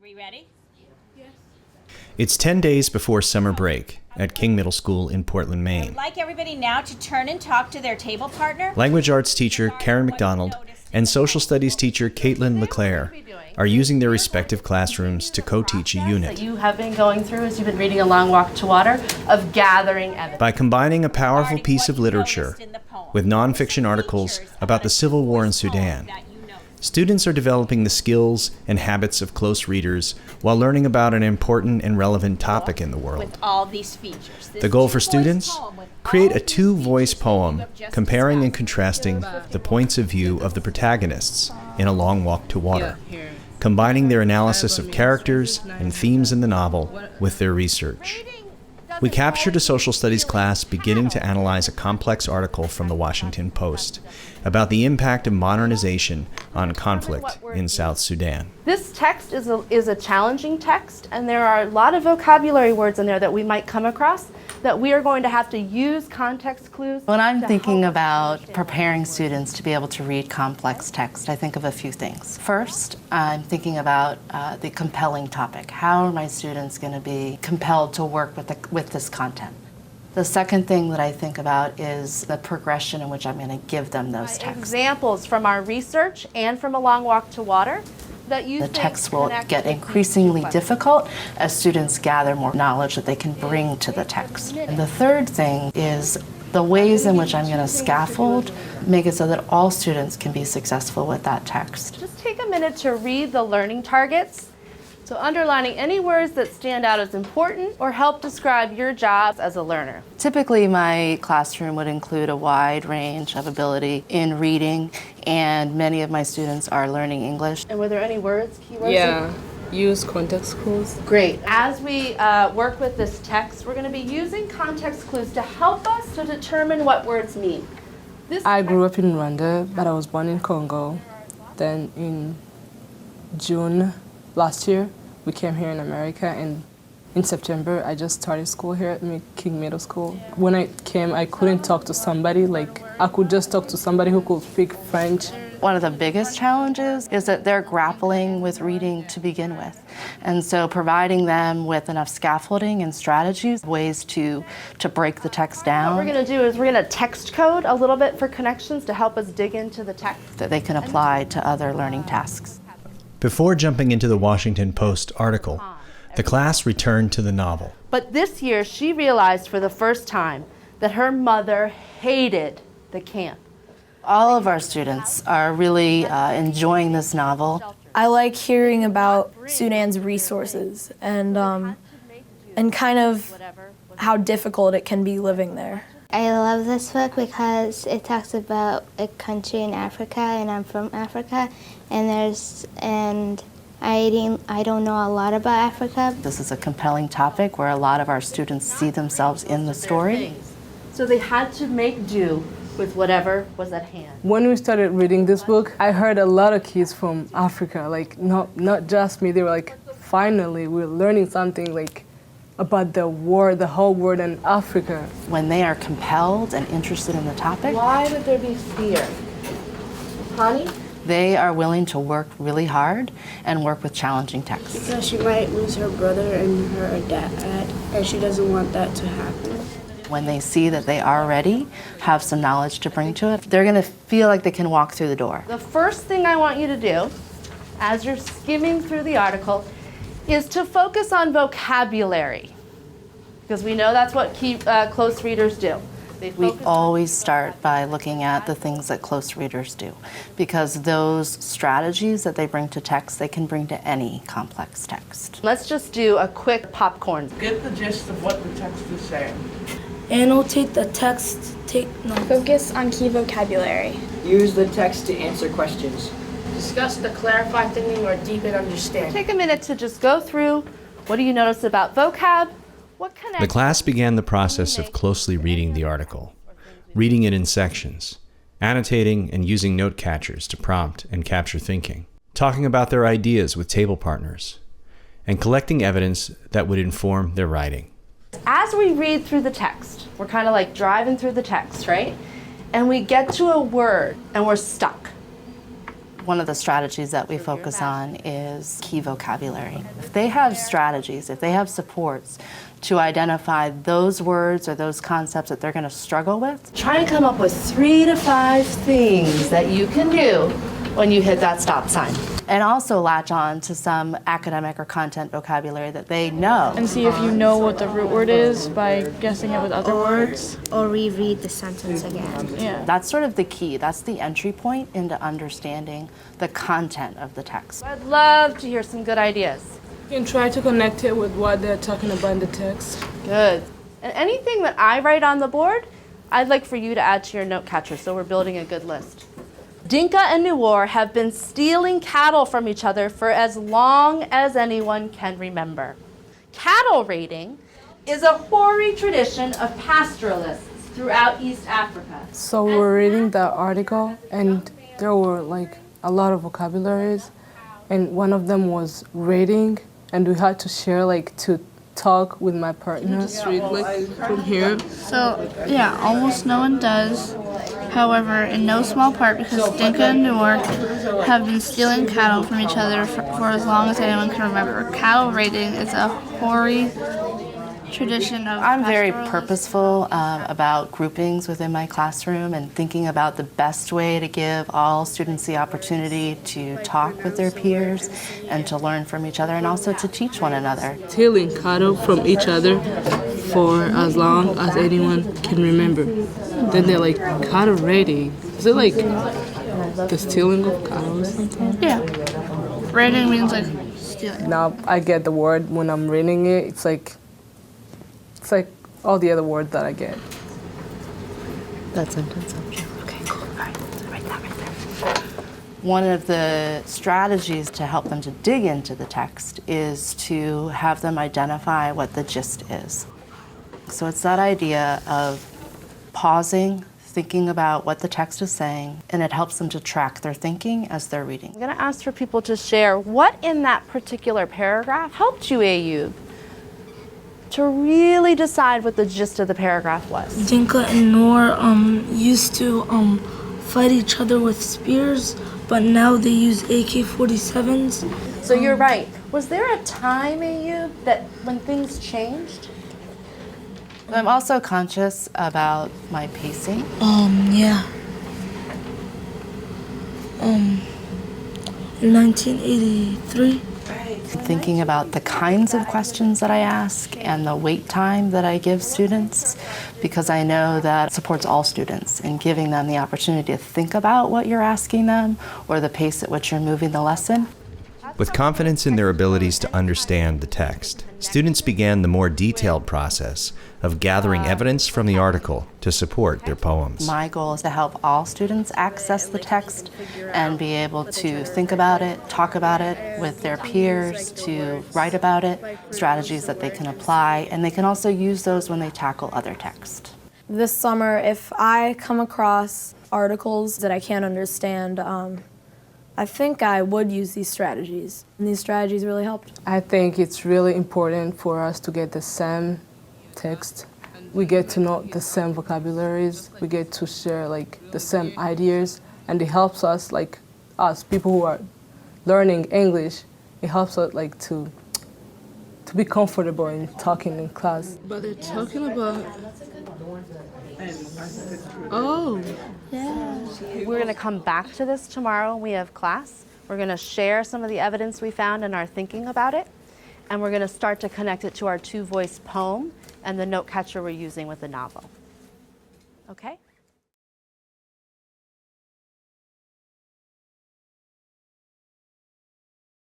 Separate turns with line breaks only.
We ready?
Yes.
It's 10 days before summer break at King Middle School in Portland,
I
Maine.
would like everybody now to turn and talk to their table partner.
Language arts teacher Karen McDonald and social studies teacher Caitlin LeClair are using their respective classrooms to co-teach a unit.
That you have been going through as you've been reading A Long Walk to Water of gathering evidence.
By combining a powerful piece of literature with nonfiction articles about the civil war in Sudan, students are developing the skills and habits of close readers while learning about an important and relevant topic in the world.
With all these features.
The goal for students? Create a two-voice poem comparing and contrasting the points of view of the protagonists in A Long Walk to Water, combining their analysis of characters and themes in the novel with their research. We captured a social studies class beginning to analyze a complex article from the Washington Post about the impact of modernization on conflict in South Sudan.
This text is a challenging text, and there are a lot of vocabulary words in there that we might come across that we are going to have to use context clues.
When I'm thinking about preparing students to be able to read complex text, I think of a few things. First, I'm thinking about the compelling topic. How are my students going to be compelled to work with this content? The second thing that I think about is the progression in which I'm going to give them those texts.
Examples from our research and from A Long Walk to Water that you
The text will get increasingly difficult as students gather more knowledge that they can bring to the text. And the third thing is the ways in which I'm going to scaffold make it so that all students can be successful with that text.
Just take a minute to read the learning targets. So underlining any words that stand out as important or help describe your job as a learner.
Typically, my classroom would include a wide range of ability in reading, and many of my students are learning English.
And were there any words, keywords?
Yeah, use context clues.
Great. As we work with this text, we're going to be using context clues to help us to determine what words mean.
I grew up in Rwanda, but I was born in Congo. Then in June last year, we came here in America, and in September, I just started school here at King Middle School. When I came, I couldn't talk to somebody, I could just talk to somebody who could speak French.
One of the biggest challenges is that they're grappling with reading to begin with. And so providing them with enough scaffolding and strategies, ways to break the text down.
What we're going to do is we're going to text code a little bit for connections to help us dig into the text.
That they can apply to other learning tasks.
Before jumping into the Washington Post article, the class returned to the novel.
But this year, she realized for the first time that her mother hated the camp.
All of our students are really enjoying this novel.
I like hearing about Sudan's resources and kind of how difficult it can be living there.
I love this book because it talks about a country in Africa, and I'm from Africa, and I don't know a lot about Africa.
This is a compelling topic where a lot of our students see themselves in the story.
So they had to make do with whatever was at hand.
When we started reading this book, I heard a lot of kids from Africa, not just me, they were like, finally, we're learning something about the war, the whole world in Africa.
When they are compelled and interested in the topic,
why would there be fear? Honey?
They are willing to work really hard and work with challenging texts.
Because she might lose her brother and her dad, and she doesn't want that to happen.
When they see that they already have some knowledge to bring to it, they're going to feel like they can walk through the door.
The first thing I want you to do, as you're skimming through the article, is to focus on vocabulary, because we know that's what close readers do.
We always start by looking at the things that close readers do, because those strategies that they bring to text, they can bring to any complex text.
Let's just do a quick popcorn.
Get the gist of what the text is saying.
Annotate the text, take notes.
Focus on key vocabulary.
Use the text to answer questions.
Discuss the clarify thinking or deepen understanding.
Take a minute to just go through, what do you notice about vocab? What connects?
The class began the process of closely reading the article, reading it in sections, annotating and using note catchers to prompt and capture thinking, talking about their ideas with table partners, and collecting evidence that would inform their writing.
As we read through the text, we're kind of like driving through the text, right? And we get to a word and we're stuck.
one of the strategies that we focus on is key vocabulary. If they have strategies, if they have supports to identify those words or those concepts that they're going to struggle with, try and come up with 3 to 5 things that you can do when you hit that stop sign. And also latch on to some academic or content vocabulary that they know.
And see if you know what the root word is by guessing it with other words.
Or reread the sentence again.
Yeah.
That's sort of the key. That's the entry point into understanding the content of the text.
I'd love to hear some good ideas.
You can try to connect it with what they're talking about in the text.
Good. And anything that I write on the board, I'd like for you to add to your note catcher, so we're building a good list. Dinka and Nuer have been stealing cattle from each other for as long as anyone can remember. Cattle raiding is a hoary tradition of pastoralists throughout East Africa.
So we were reading the article, and there were like a lot of vocabularies, and one of them was raiding, and we had to share like to talk with my partner. Just read like from here.
So yeah, almost no one does. However, in no small part because Dinka and Nuer have been stealing cattle from each other for as long as anyone can remember. Cattle raiding is a hoary tradition of
I'm very
pastoralists.
purposeful about groupings within my classroom and thinking about the best way to give all students the opportunity to talk with their peers and to learn from each other and also to teach one another.
Stealing cattle from each other for as long as anyone can remember. Then they're like cattle raiding. Is it like the stealing of cattle or something?
Yeah. Raiding means like stealing.
Now I get the word when I'm reading it. It's like all the other words that I get.
That sentence. Okay, cool. All right, write that right there. One of the strategies to help them to dig into the text is to have them identify what the gist is. So it's that idea of pausing, thinking about what the text is saying, and it helps them to track their thinking as they're reading.
I'm going to ask for people to share what in that particular paragraph helped you, Ayub, to really decide what the gist of the paragraph was.
Dinka and Nuer used to fight each other with spears, but now they use AK-47s.
So you're right. Was there a time, Ayub, that when things changed?
I'm also conscious about my pacing.
Yeah. In 1983.
Thinking about the kinds of questions that I ask and the wait time that I give students, because I know that supports all students in giving them the opportunity to think about what you're asking them or the pace at which you're moving the lesson.
With confidence in their abilities to understand the text, students began the more detailed process of gathering evidence from the article to support their poems.
My goal is to help all students access the text and be able to think about it, talk about it with their peers, to write about it, strategies that they can apply, and they can also use those when they tackle other text.
This summer, if I come across articles that I can't understand, I think I would use these strategies, and these strategies really helped.
I think it's really important for us to get the same text. We get to know the same vocabularies, we get to share like the same ideas, and it helps us, like us people who are learning English, it helps us like to be comfortable in talking in class.
But they're talking about... Oh.
Yeah. We're going to come back to this tomorrow when we have class. We're going to share some of the evidence we found and our thinking about it. And we're going to start to connect it to our 2-voice poem and the note catcher we're using with the novel. Okay?